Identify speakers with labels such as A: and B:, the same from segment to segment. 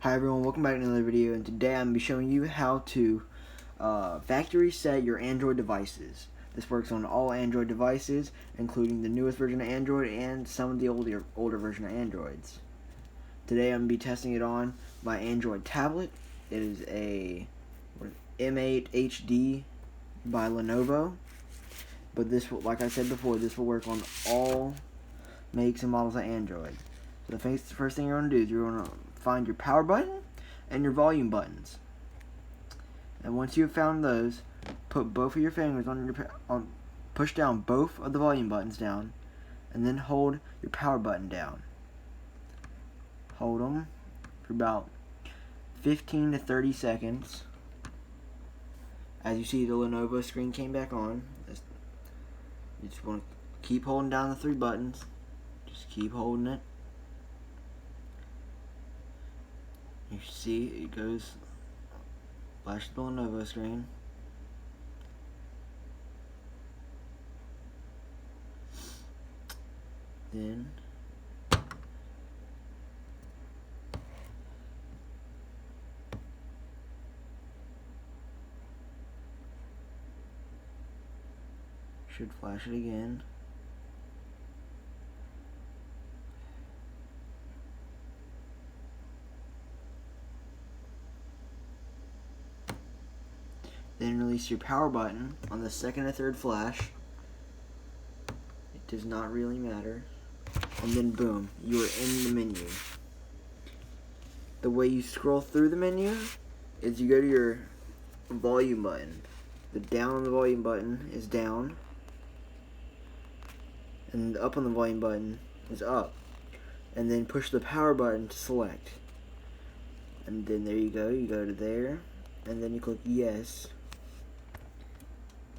A: Hi everyone, welcome back to another video, and today I'm going to be showing you how to factory set your Android devices. This works on all Android devices, including the newest version of Android and some of the older version of Androids. Today I'm going to be testing it on my Android tablet. It is a M8 HD by Lenovo, but this will, like I said before, this will work on all makes and models of Android. So the first thing you're going to do is you're going to find your power button and your volume buttons. And once you've found those, put both of your fingers on push down both of the volume buttons down, and then hold your power button down. Hold them for about 15 to 30 seconds. As you see, the Lenovo screen came back on. You just want to keep holding down the three buttons. Just keep holding it. You see it goes, flash the Lenovo screen. Then should flash it again. Then release your power button on the second or third flash. It does not really matter. And then boom, you are in the menu. The way you scroll through the menu is you go to your volume button. The down on the volume button is down, and the up on the volume button is up. And then push the power button to select. And then there you go to there, and then you click yes.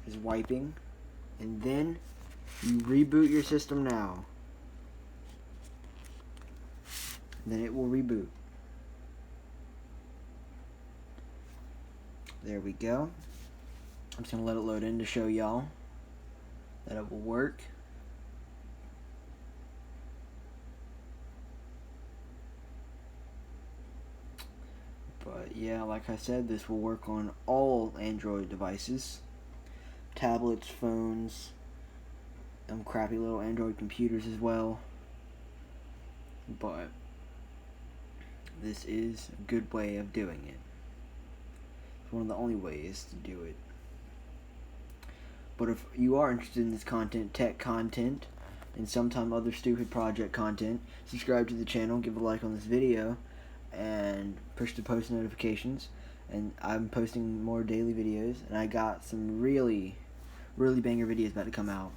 A: Is wiping, and then you reboot your system now. And then it will reboot. There we go. I'm just gonna let it load in to show y'all that it will work. But yeah, like I said, this will work on all Android devices. Tablets, phones, crappy little Android computers as well. But this is a good way of doing it. It's one of the only ways to do it. But if you are interested in this content, tech content, and sometime other stupid project content, subscribe to the channel, give a like on this video, and push the post notifications. And I'm posting more daily videos, and I got some really banger videos about to come out.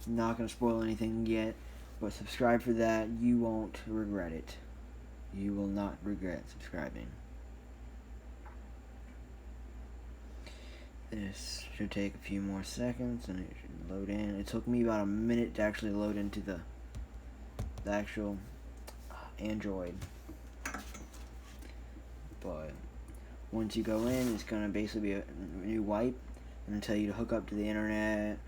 A: I'm not going to spoil anything yet, but subscribe for that. You won't regret it. You will not regret subscribing. This should take a few more seconds, and it should load in. It took me about a minute to actually load into the actual Android. But once you go in, it's going to basically be a new wipe. And tell you to hook up to the internet,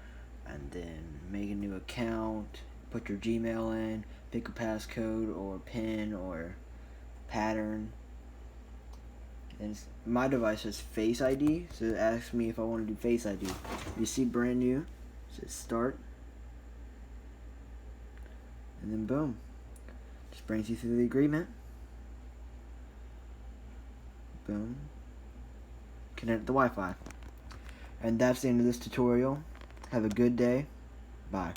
A: and then make a new account, put your Gmail in, pick a passcode or PIN or pattern. And my device has Face ID, so it asks me if I want to do Face ID. You see brand new, it says start, and then boom, just brings you through the agreement. Boom, connect to the Wi-Fi. And that's the end of this tutorial. Have a good day. Bye.